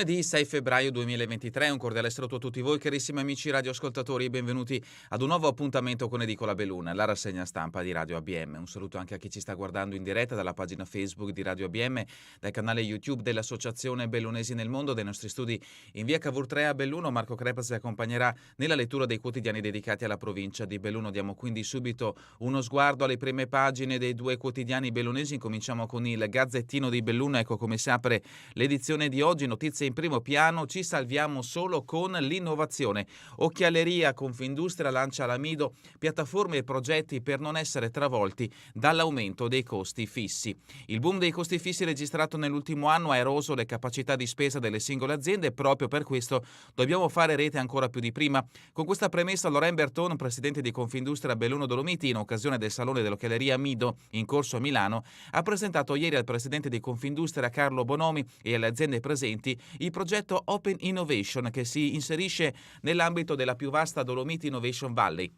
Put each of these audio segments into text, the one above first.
Lunedì 6 febbraio 2023, un cordiale saluto a tutti voi carissimi amici radioascoltatori e benvenuti ad un nuovo appuntamento con Edicola Beluna, la rassegna stampa di Radio ABM. Un saluto anche a chi ci sta guardando in diretta dalla pagina Facebook di Radio ABM, dal canale YouTube dell'Associazione Bellunesi nel Mondo, dai nostri studi in via Cavour 3 a Belluno. Marco Crepa si accompagnerà nella lettura dei quotidiani dedicati alla provincia di Belluno. Diamo quindi subito uno sguardo alle prime pagine dei due quotidiani bellunesi. Incominciamo con il Gazzettino di Belluno. Ecco come si apre l'edizione di oggi. Notizie in primo piano, ci salviamo solo con l'innovazione. Occhialeria, Confindustria lancia l'Amido, piattaforme e progetti per non essere travolti dall'aumento dei costi fissi. Il boom dei costi fissi registrato nell'ultimo anno ha eroso le capacità di spesa delle singole aziende e proprio per questo dobbiamo fare rete ancora più di prima. Con questa premessa Laurent Berton, presidente di Confindustria Belluno Dolomiti, in occasione del Salone dell'Occhialeria Amido in corso a Milano, ha presentato ieri al presidente di Confindustria Carlo Bonomi e alle aziende presenti il progetto Open Innovation, che si inserisce nell'ambito della più vasta Dolomiti Innovation Valley.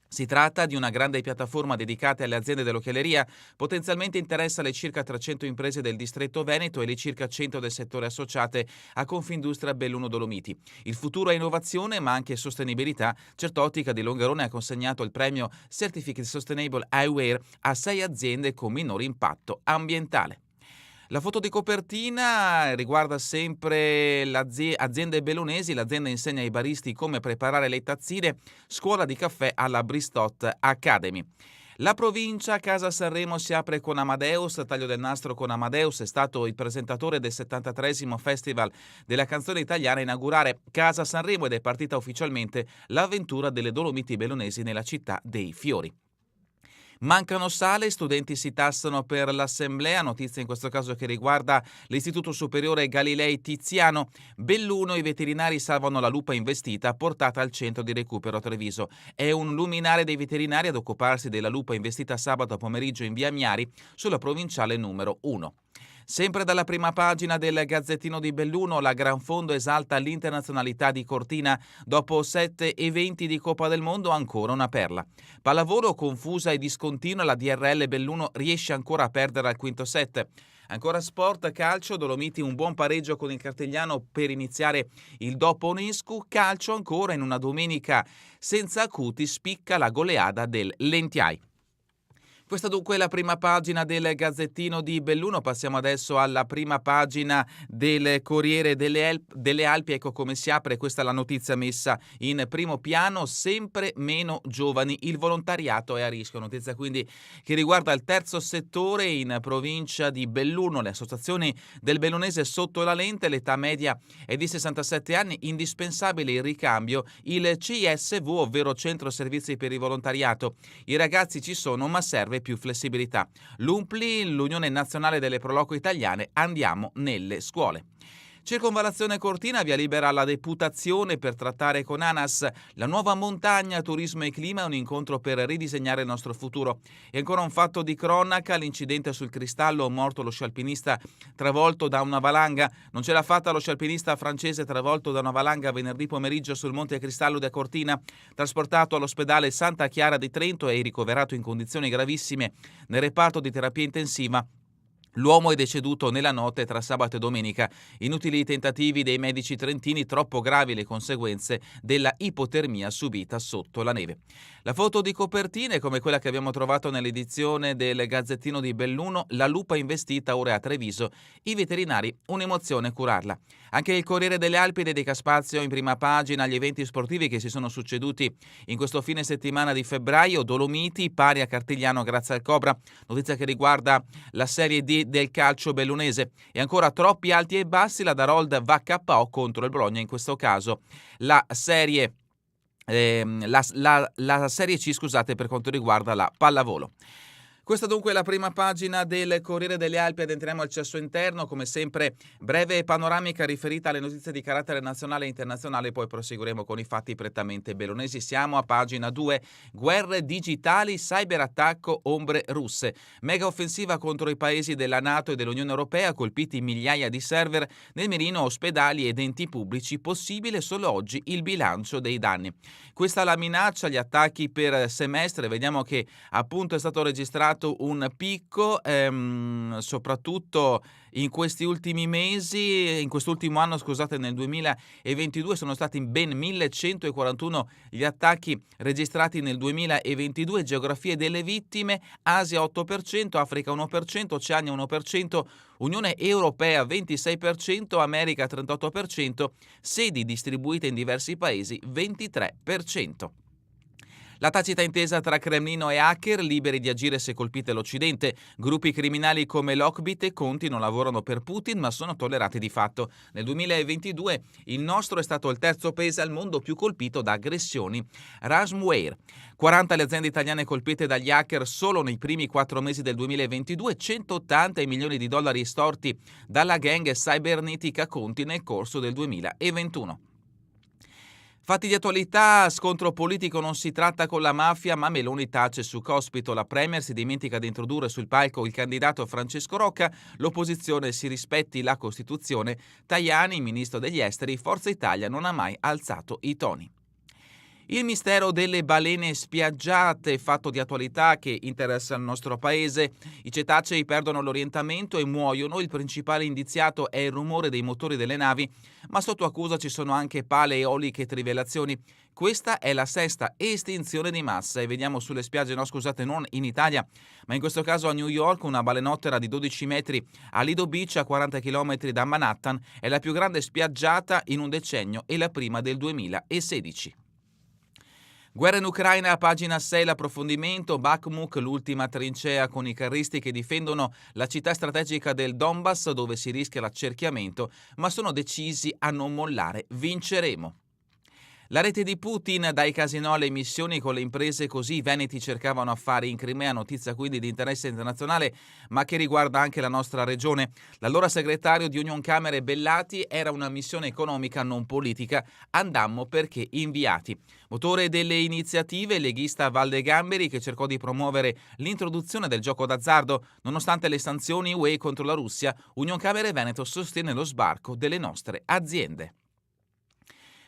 Si tratta di una grande piattaforma dedicata alle aziende dell'occhialeria, potenzialmente interessa le circa 300 imprese del distretto Veneto e le circa 100 del settore associate a Confindustria Belluno Dolomiti. Il futuro è innovazione ma anche sostenibilità. Certottica di Longarone ha consegnato il premio Certificate Sustainable Eyewear a 6 aziende con minore impatto ambientale. La foto di copertina riguarda sempre le aziende bellunesi. L'azienda insegna ai baristi come preparare le tazzine, scuola di caffè alla Bristot Academy. La provincia, Casa Sanremo si apre con Amadeus, taglio del nastro con Amadeus, è stato il presentatore del 73esimo Festival della canzone italiana a inaugurare Casa Sanremo ed è partita ufficialmente l'avventura delle Dolomiti bellunesi nella città dei fiori. Mancano sale, studenti si tassano per l'assemblea, notizia in questo caso che riguarda l'Istituto Superiore Galilei Tiziano. Belluno, i veterinari salvano la lupa investita portata al centro di recupero Treviso. È un luminare dei veterinari ad occuparsi della lupa investita sabato pomeriggio in via Miari sulla provinciale numero 1. Sempre dalla prima pagina del Gazzettino di Belluno, la Gran Fondo esalta l'internazionalità di Cortina. Dopo 7 eventi di Coppa del Mondo, ancora una perla. Pallavolo, confusa e discontinua, la DRL Belluno riesce ancora a perdere al quinto set. Ancora sport, calcio, Dolomiti un buon pareggio con il Cartegliano per iniziare il dopo Onescu. Calcio ancora in una domenica senza acuti, spicca la goleada del Lentiai. Questa dunque è la prima pagina del Gazzettino di Belluno. Passiamo adesso alla prima pagina del Corriere delle Alpi. Ecco come si apre, questa è la notizia messa in primo piano, sempre meno giovani, il volontariato è a rischio. Notizia quindi che riguarda il terzo settore in provincia di Belluno. Le associazioni del bellunese sotto la lente, l'età media è di 67 anni, indispensabile il ricambio, il CSV, ovvero Centro Servizi per il Volontariato. I ragazzi ci sono ma serve più flessibilità. L'UNPLI, l'Unione Nazionale delle Proloco Italiane, andiamo nelle scuole. Circonvallazione Cortina, via libera alla deputazione per trattare con ANAS. La nuova montagna, turismo e clima, un incontro per ridisegnare il nostro futuro. E ancora un fatto di cronaca, l'incidente sul Cristallo, morto lo sci alpinista travolto da una valanga. Non ce l'ha fatta lo sci alpinista francese travolto da una valanga venerdì pomeriggio sul Monte Cristallo di Cortina, trasportato all'ospedale Santa Chiara di Trento e ricoverato in condizioni gravissime nel reparto di terapia intensiva. L'uomo è deceduto nella notte tra sabato e domenica. Inutili i tentativi dei medici trentini, troppo gravi le conseguenze della ipotermia subita sotto la neve. La foto di copertina è come quella che abbiamo trovato nell'edizione del Gazzettino di Belluno, la lupa investita ora a Treviso, i veterinari, un'emozione curarla. Anche il Corriere delle Alpi dedica spazio in prima pagina agli eventi sportivi che si sono succeduti in questo fine settimana di febbraio. Dolomiti pari a Cartigliano grazie al Cobra, notizia che riguarda la Serie D del calcio bellunese. E ancora troppi alti e bassi, la Darold va KO contro il Bologna, in questo caso la Serie C, scusate, per quanto riguarda la pallavolo. Questa dunque è la prima pagina del Corriere delle Alpi. Entriamo al cesso interno, come sempre breve panoramica riferita alle notizie di carattere nazionale e internazionale, poi proseguiremo con i fatti prettamente bellunesi. Siamo a pagina 2, guerre digitali, cyberattacco, ombre russe. Mega offensiva contro i paesi della NATO e dell'Unione Europea, colpiti migliaia di server nel mirino ospedali ed enti pubblici, possibile solo oggi il bilancio dei danni. Questa è la minaccia, gli attacchi per semestre, vediamo che appunto è stato registrato registrato un picco, soprattutto in questi ultimi mesi, in quest'ultimo anno, scusate, nel 2022 sono stati ben 1141 gli attacchi registrati nel 2022, geografie delle vittime: Asia 8%, Africa 1%, Oceania 1%, Unione Europea 26%, America 38%, sedi distribuite in diversi paesi 23%. La tacita intesa tra Cremlino e hacker, liberi di agire se colpite l'Occidente. Gruppi criminali come Lockbit e Conti non lavorano per Putin, ma sono tollerati di fatto. Nel 2022 il nostro è stato il terzo paese al mondo più colpito da aggressioni ransomware. 40 le aziende italiane colpite dagli hacker solo nei primi 4 mesi del 2022, 180 i milioni di dollari estorti dalla gang cybernetica Conti nel corso del 2021. Fatti di attualità: scontro politico non si tratta con la mafia, ma Meloni tace su Cospito. La Premier si dimentica di introdurre sul palco il candidato Francesco Rocca. L'opposizione si rispetti la Costituzione. Tajani, ministro degli esteri. Forza Italia non ha mai alzato i toni. Il mistero delle balene spiaggiate, fatto di attualità che interessa il nostro paese. I cetacei perdono l'orientamento e muoiono. Il principale indiziato è il rumore dei motori delle navi, ma sotto accusa ci sono anche pale eoliche e trivellazioni. Questa è la 6ª estinzione di massa, e vediamo sulle spiagge, non in Italia, ma in questo caso a New York, una balenottera di 12 metri a Lido Beach, a 40 km da Manhattan, è la più grande spiaggiata in un decennio e la prima del 2016. Guerra in Ucraina, pagina 6, l'approfondimento. Bakhmut, l'ultima trincea con i carristi che difendono la città strategica del Donbass, dove si rischia l'accerchiamento, ma sono decisi a non mollare. Vinceremo. La rete di Putin, dai casinò alle missioni con le imprese, così i veneti cercavano affari in Crimea, notizia quindi di interesse internazionale, ma che riguarda anche la nostra regione. L'allora segretario di Unioncamere Bellati: era una missione economica, non politica, andammo perché inviati. Motore delle iniziative, leghista Valdegamberi, che cercò di promuovere l'introduzione del gioco d'azzardo. Nonostante le sanzioni UE contro la Russia, Unioncamere Veneto sostiene lo sbarco delle nostre aziende.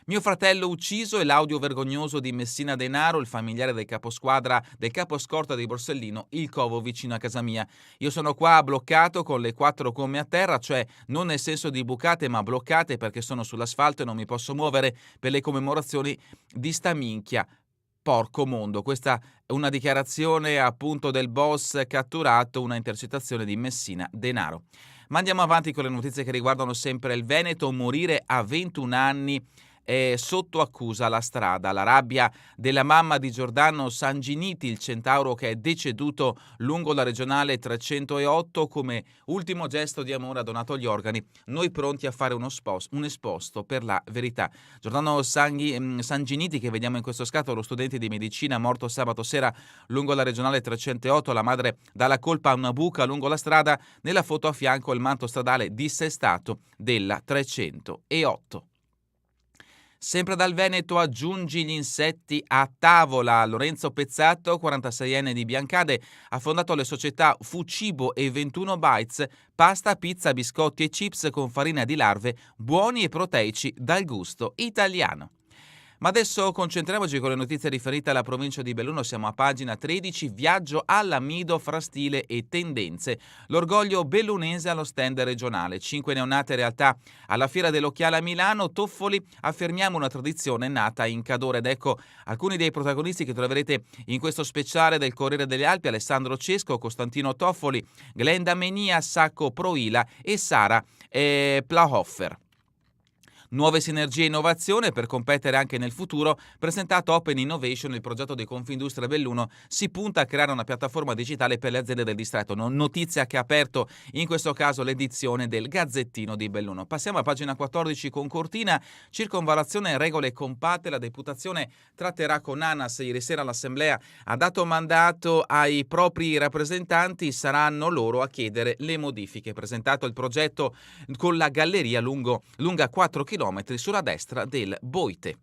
Mio fratello ucciso e l'audio vergognoso di Messina Denaro, il familiare del caposquadra del caposcorta di Borsellino, il covo vicino a casa mia. Io sono qua bloccato con le 4 gomme a terra, cioè non nel senso di bucate, ma bloccate perché sono sull'asfalto e non mi posso muovere per le commemorazioni di sta minchia. Porco mondo. Questa è una dichiarazione appunto del boss catturato, una intercettazione di Messina Denaro. Ma andiamo avanti con le notizie che riguardano sempre il Veneto. Morire a 21 anni è sotto accusa la strada. La rabbia della mamma di Giordano Sanginiti, il centauro che è deceduto lungo la regionale 308, come ultimo gesto di amore ha donato gli organi. Noi pronti a fare un esposto per la verità. Giordano Sanginiti, che vediamo in questo scatto, lo studente di medicina morto sabato sera lungo la regionale 308. La madre dà la colpa a una buca lungo la strada. Nella foto a fianco il manto stradale dissestato della 308. Sempre dal Veneto, aggiungi gli insetti a tavola. Lorenzo Pezzato, 46enne di Biancade, ha fondato le società Fucibo e 21 Bites, pasta, pizza, biscotti e chips con farina di larve, buoni e proteici dal gusto italiano. Ma adesso concentriamoci con le notizie riferite alla provincia di Belluno. Siamo a pagina 13, viaggio all'Amido fra stile e tendenze. L'orgoglio bellunese allo stand regionale. 5 neonate realtà alla Fiera dell'Occhiale a Milano. Toffoli, affermiamo una tradizione nata in Cadore. Ed ecco alcuni dei protagonisti che troverete in questo speciale del Corriere delle Alpi: Alessandro Cesco, Costantino Toffoli, Glenda Menia, Sacco Proila e Sara Plahoffer. Nuove sinergie e innovazione per competere anche nel futuro. Presentato Open Innovation, il progetto di Confindustria Belluno, si punta a creare una piattaforma digitale per le aziende del distretto. Notizia che ha aperto in questo caso l'edizione del Gazzettino di Belluno. Passiamo a pagina 14 con Cortina. Circonvallazione, regole compatte. La deputazione tratterà con ANAS. Ieri sera l'Assemblea ha dato mandato ai propri rappresentanti, saranno loro a chiedere le modifiche. Presentato il progetto con la galleria lunga 4 km sulla destra del Boite.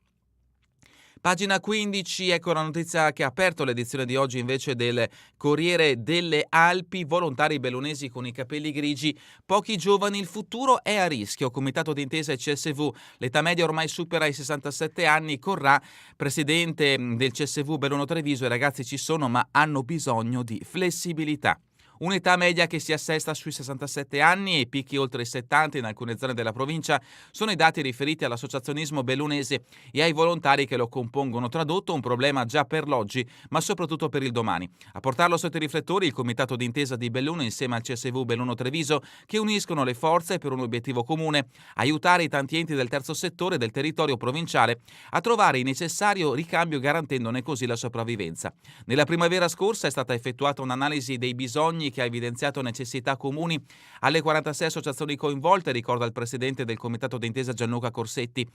Pagina 15, ecco la notizia che ha aperto l'edizione di oggi invece del Corriere delle Alpi, volontari bellunesi con i capelli grigi, pochi giovani, il futuro è a rischio, comitato d'intesa e CSV, l'età media ormai supera i 67 anni, Corrà, presidente del CSV Belluno Treviso, i ragazzi ci sono ma hanno bisogno di flessibilità. Un'età media che si assesta sui 67 anni e picchi oltre i 70 in alcune zone della provincia sono i dati riferiti all'associazionismo bellunese e ai volontari che lo compongono. Tradotto, un problema già per l'oggi, ma soprattutto per il domani. A portarlo sotto i riflettori il comitato d'intesa di Belluno insieme al CSV Belluno Treviso, che uniscono le forze per un obiettivo comune: aiutare i tanti enti del terzo settore del territorio provinciale a trovare il necessario ricambio, garantendone così la sopravvivenza. Nella primavera scorsa è stata effettuata un'analisi dei bisogni che ha evidenziato necessità comuni alle 46 associazioni coinvolte, ricorda il presidente del comitato d'intesa Gianluca Corsetti.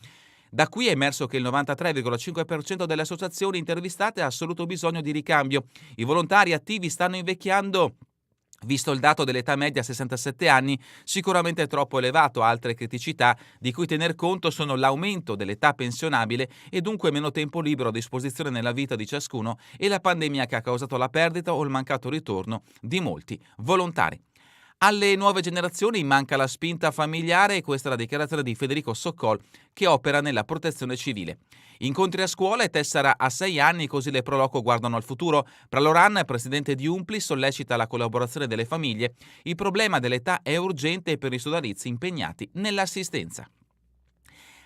Da qui è emerso che il 93,5% delle associazioni intervistate ha assoluto bisogno di ricambio. I volontari attivi stanno invecchiando. Visto il dato dell'età media a 67 anni, sicuramente è troppo elevato. Altre criticità di cui tener conto sono l'aumento dell'età pensionabile e dunque meno tempo libero a disposizione nella vita di ciascuno e la pandemia che ha causato la perdita o il mancato ritorno di molti volontari. Alle nuove generazioni manca la spinta familiare e questa è la dichiarazione di Federico Soccol, che opera nella protezione civile. Incontri a scuola e tessera a 6 anni, così le Pro Loco guardano al futuro. Praloran, presidente di Umpli, sollecita la collaborazione delle famiglie. Il problema dell'età è urgente per i sodalizi impegnati nell'assistenza.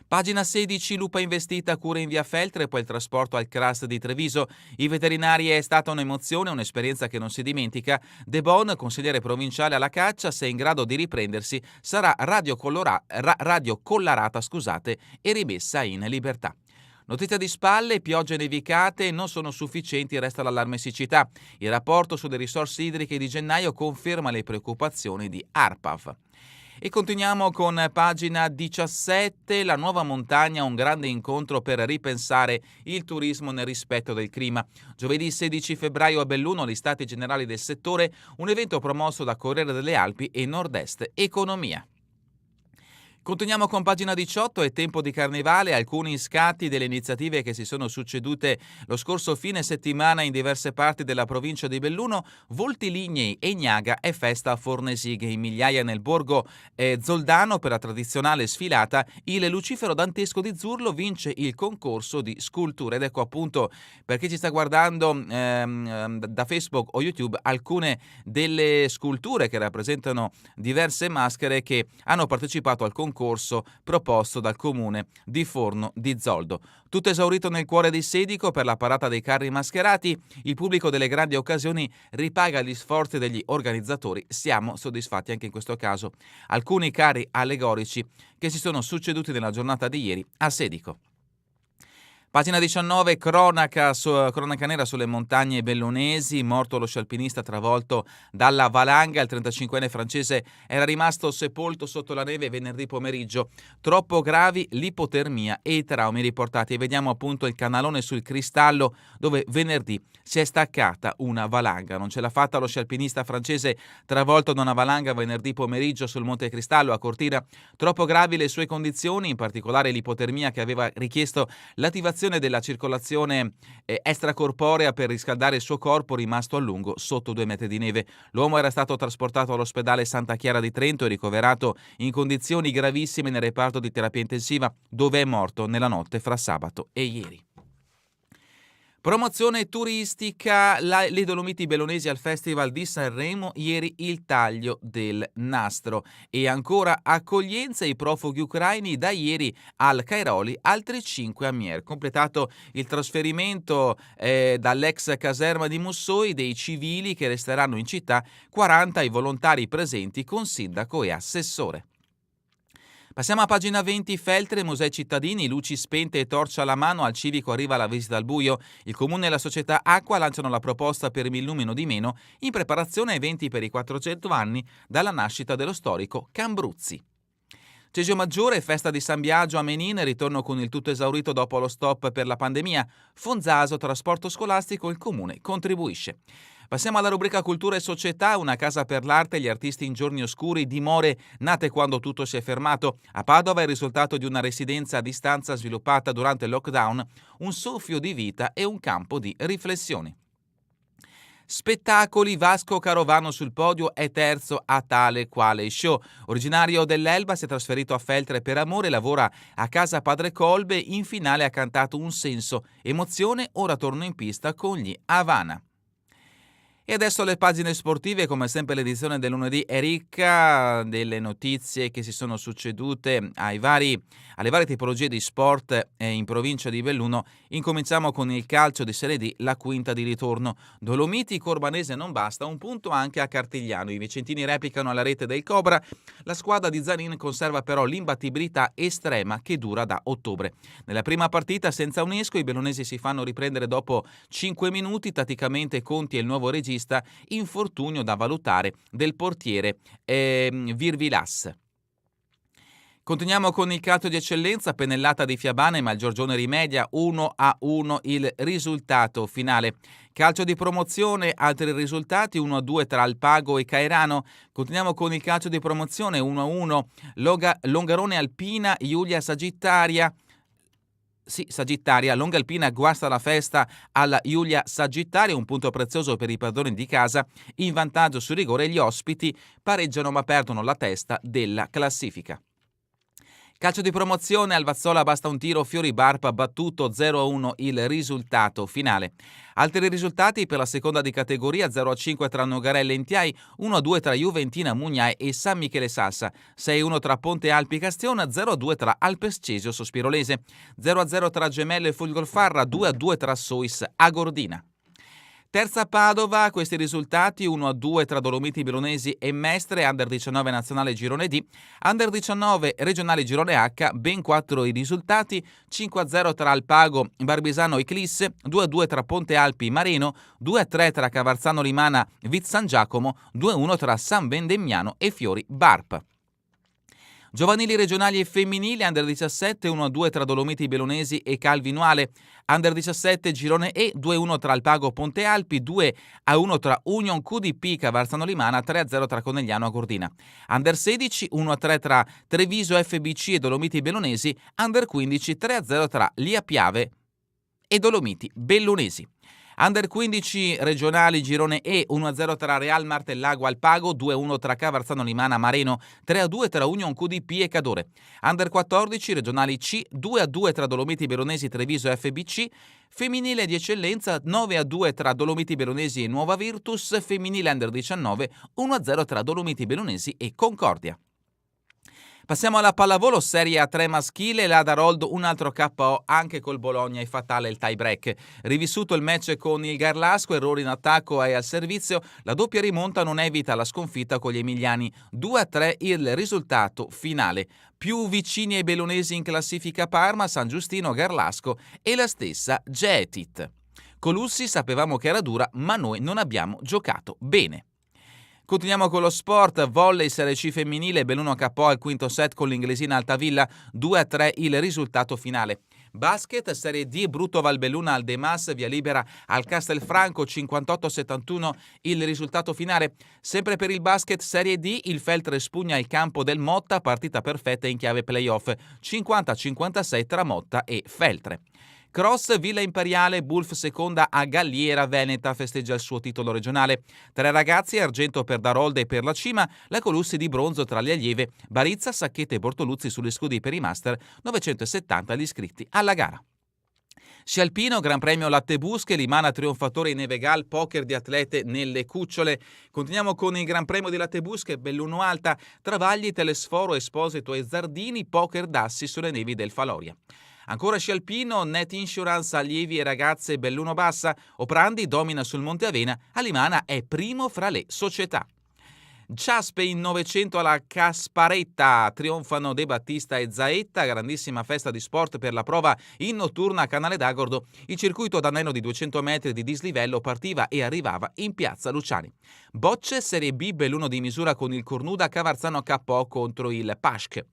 Pagina 16, lupa investita, cure in via Feltre e poi il trasporto al CRAS di Treviso. I veterinari è stata un'emozione, un'esperienza che non si dimentica. De Bon, consigliere provinciale alla caccia, se in grado di riprendersi, sarà radiocollarata e rimessa in libertà. Notizia di spalle, piogge e nevicate non sono sufficienti, resta l'allarme siccità. Il rapporto sulle risorse idriche di gennaio conferma le preoccupazioni di ARPAV. E continuiamo con pagina 17, la nuova montagna, un grande incontro per ripensare il turismo nel rispetto del clima. Giovedì 16 febbraio a Belluno, gli stati generali del settore, un evento promosso da Corriere delle Alpi e Nord-Est Economia. Continuiamo con pagina 18, è tempo di carnevale, alcuni scatti delle iniziative che si sono succedute lo scorso fine settimana in diverse parti della provincia di Belluno. Volti Lignei e Gnaga è festa a Fornesighe, in migliaia nel borgo Zoldano per la tradizionale sfilata. Il Lucifero Dantesco di Zurlo vince il concorso di sculture ed ecco appunto, per chi ci sta guardando da Facebook o YouTube, alcune delle sculture che rappresentano diverse maschere che hanno partecipato al concorso proposto dal comune di Forno di Zoldo. Tutto esaurito nel cuore di Sedico per la parata dei carri mascherati, il pubblico delle grandi occasioni ripaga gli sforzi degli organizzatori. Siamo soddisfatti anche in questo caso. Alcuni carri allegorici che si sono succeduti nella giornata di ieri a Sedico. Pagina 19, cronaca nera sulle montagne bellunesi, morto lo sci alpinista travolto dalla valanga, il 35enne francese era rimasto sepolto sotto la neve venerdì pomeriggio, troppo gravi l'ipotermia e i traumi riportati. E vediamo appunto il canalone sul Cristallo dove venerdì si è staccata una valanga. Non ce l'ha fatta lo sci alpinista francese travolto da una valanga venerdì pomeriggio sul Monte Cristallo a Cortina, troppo gravi le sue condizioni, in particolare l'ipotermia che aveva richiesto l'attivazione della circolazione extracorporea per riscaldare il suo corpo, rimasto a lungo sotto 2 metri di neve. L'uomo era stato trasportato all'ospedale Santa Chiara di Trento e ricoverato in condizioni gravissime nel reparto di terapia intensiva, dove è morto nella notte fra sabato e ieri. Promozione turistica, le Dolomiti Bellunesi al Festival di Sanremo, ieri il taglio del nastro. E ancora accoglienza ai profughi ucraini, da ieri al Cairoli altri 5 a Mier. Completato il trasferimento dall'ex caserma di Mussoi dei civili che resteranno in città, 40 i volontari presenti con sindaco e assessore. Passiamo a pagina 20, Feltre, musei cittadini, luci spente e torcia alla mano, al civico arriva la visita al buio. Il comune e la società Acqua lanciano la proposta per Millumino di meno in preparazione a eventi per i 400 anni dalla nascita dello storico Cambruzzi. Cesio Maggiore, festa di San Biagio a Menin, ritorno con il tutto esaurito dopo lo stop per la pandemia. Fonzaso, trasporto scolastico, il comune contribuisce. Passiamo alla rubrica Cultura e Società, una casa per l'arte, gli artisti in giorni oscuri, dimore nate quando tutto si è fermato. A Padova è il risultato di una residenza a distanza sviluppata durante il lockdown, un soffio di vita e un campo di riflessioni. Spettacoli, Vasco Carovano sul podio è terzo a Tale Quale Show. Originario dell'Elba, si è trasferito a Feltre per amore, lavora a casa Padre Colbe, in finale ha cantato Un senso, emozione, ora torna in pista con gli Havana. E adesso le pagine sportive, come sempre l'edizione del lunedì è ricca delle notizie che si sono succedute alle varie tipologie di sport in provincia di Belluno. Incominciamo con il calcio di Serie D, la quinta di ritorno. Dolomiti, Corbanese non basta, un punto anche a Cartigliano. I vicentini replicano alla rete del Cobra, la squadra di Zanin conserva però l'imbattibilità estrema che dura da ottobre. Nella prima partita senza Unesco i bellunesi si fanno riprendere dopo 5 minuti, tatticamente Conti è il nuovo regista, infortunio da valutare del portiere Virvilas. Continuiamo con il calcio di eccellenza, pennellata di Fiabane ma il Giorgione rimedia, 1-1 il risultato finale. Calcio di promozione, altri risultati, 1-2 tra Alpago e Cairano. Continuiamo con il calcio di promozione, 1-1 Longarone Alpina, Iulia Sagittaria. Sagittaria, Longa Alpina guasta la festa alla Iulia Sagittaria, un punto prezioso per i padroni di casa, in vantaggio su rigore gli ospiti pareggiano ma perdono la testa della classifica. Calcio di promozione, Alvazzola basta un tiro, Fiori Barpa battuto 0-1 il risultato finale. Altri risultati per la seconda di categoria, 0-5 tra Nogarella e Intiai, 1-2 tra Juventina Mugnai e San Michele Sassa, 6-1 tra Ponte Alpi Castiona, 0-2 tra Alpescesio Sospirolese, 0-0 tra Gemello e Folgorfarra, 2-2 tra Suis Agordina. Terza Padova, questi risultati, 1-2 tra Dolomiti Bellunesi e Mestre, Under 19 Nazionale Girone D, Under 19 Regionale Girone H, ben 4 i risultati, 5-0 tra Alpago, Barbisano e Clisse, 2-2 tra Ponte Alpi Mareno, 2-3 tra Cavarzano Limana Vit San Giacomo, 2-1 tra San Vendemmiano e Fiori Barpa. Giovanili regionali e femminili, Under 17, 1-2 tra Dolomiti Bellunesi e Calvinuale, Under 17 Girone E, 2-1 tra Alpago Ponte Alpi, 2-1 tra Union QDP Cavarzano Limana, 3-0 tra Conegliano Agordina. Under 16, 1-3 tra Treviso FBC e Dolomiti Bellunesi, Under 15, 3-0 tra Lia Piave e Dolomiti Bellunesi. Under 15 regionali Girone E, 1-0 tra Real Martellago Alpago, 2-1 tra Cavarzano Limana Mareno, 3-2 tra Union QDP e Cadore. Under 14 regionali C, 2-2 tra Dolomiti Bellunesi Treviso FBC, femminile di eccellenza 9-2 tra Dolomiti Bellunesi e Nuova Virtus, femminile Under 19 1-0 tra Dolomiti Bellunesi e Concordia. Passiamo alla pallavolo, Serie A3 maschile, l'Adarold un altro KO anche col Bologna e fatale il tie break. Rivissuto il match con il Garlasco, errori in attacco e al servizio, la doppia rimonta non evita la sconfitta con gli emiliani, 2-3 il risultato finale. Più vicini ai bellunesi in classifica Parma, San Giustino, Garlasco e la stessa Getit. Colussi sapevamo che era dura, ma noi non abbiamo giocato bene. Continuiamo con lo sport, volley Serie C femminile, Belluno KO al quinto set con l'inglesina Altavilla, 2-3 il risultato finale. Basket Serie D, Brutto Valbelluna al De Mas, via libera al Castelfranco, 58-71 il risultato finale. Sempre per il basket Serie D, il Feltre spugna il campo del Motta, partita perfetta in chiave playoff, 50-56 tra Motta e Feltre. Cross Villa Imperiale, Bulf seconda a Galliera Veneta, festeggia il suo titolo regionale. 3 ragazzi, argento per Darold e per la cima, la Colussi di bronzo tra le allieve, Barizza, Sacchete e Bortoluzzi sugli scudi per i master, 970 gli iscritti alla gara. Sci alpino, Gran Premio Lattebusche, Limana trionfatore in Evegal, poker di atlete nelle cucciole. Continuiamo con il Gran Premio di Lattebusche, Belluno Alta, Travagli, Telesforo, Esposito e Zardini, poker d'assi sulle nevi del Faloria. Ancora sci alpino, Net Insurance, allievi e ragazze Belluno Bassa, Oprandi domina sul Monte Avena, Alimana è primo fra le società. Ciaspe in 900 alla Casparetta, trionfano De Battista e Zaetta, grandissima festa di sport per la prova in notturna a Canale d'Agordo. Il circuito d'anello di 200 metri di dislivello partiva e arrivava in piazza Luciani. Bocce Serie B, Belluno di misura con il Cornuda, Cavarzano KO contro il Paschke.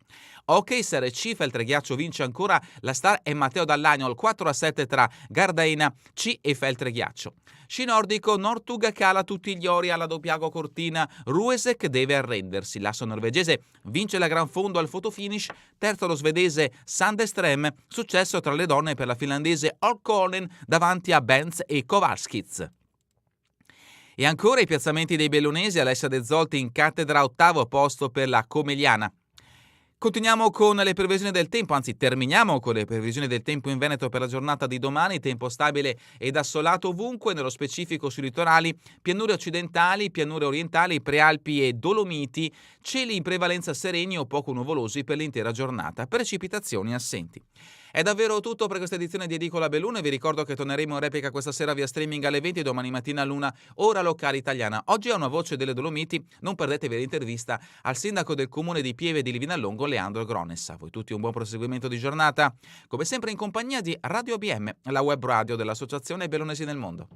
Hockey Serie C, Feltreghiaccio vince ancora, la star è Matteo Dall'Agnol, 4-7 tra Gardaena C e Feltreghiaccio. Sci nordico, Northug cala tutti gli ori alla doppiago cortina, Ruesek deve arrendersi, l'asso norvegese vince la gran fondo al fotofinish, terzo lo svedese Sandström, successo tra le donne per la finlandese Holkonen davanti a Benz e Kowalskiz. E ancora i piazzamenti dei bellunesi, Alessia De Zolti in cattedra, ottavo posto per la Comelliana. Continuiamo con le previsioni del tempo, anzi terminiamo con le previsioni del tempo in Veneto per la giornata di domani, tempo stabile ed assolato ovunque, nello specifico sui litorali, pianure occidentali, pianure orientali, prealpi e Dolomiti, cieli in prevalenza sereni o poco nuvolosi per l'intera giornata, precipitazioni assenti. È davvero tutto per questa edizione di Edicola Belluno e vi ricordo che torneremo in replica questa sera via streaming alle 20 e domani mattina all'1 ora locale italiana. Oggi a una voce delle Dolomiti, non perdetevi l'intervista al sindaco del comune di Pieve di Livinallongo, Leandro Grones. A voi tutti un buon proseguimento di giornata, come sempre in compagnia di Radio ABM, la web radio dell'Associazione Bellunesi nel Mondo.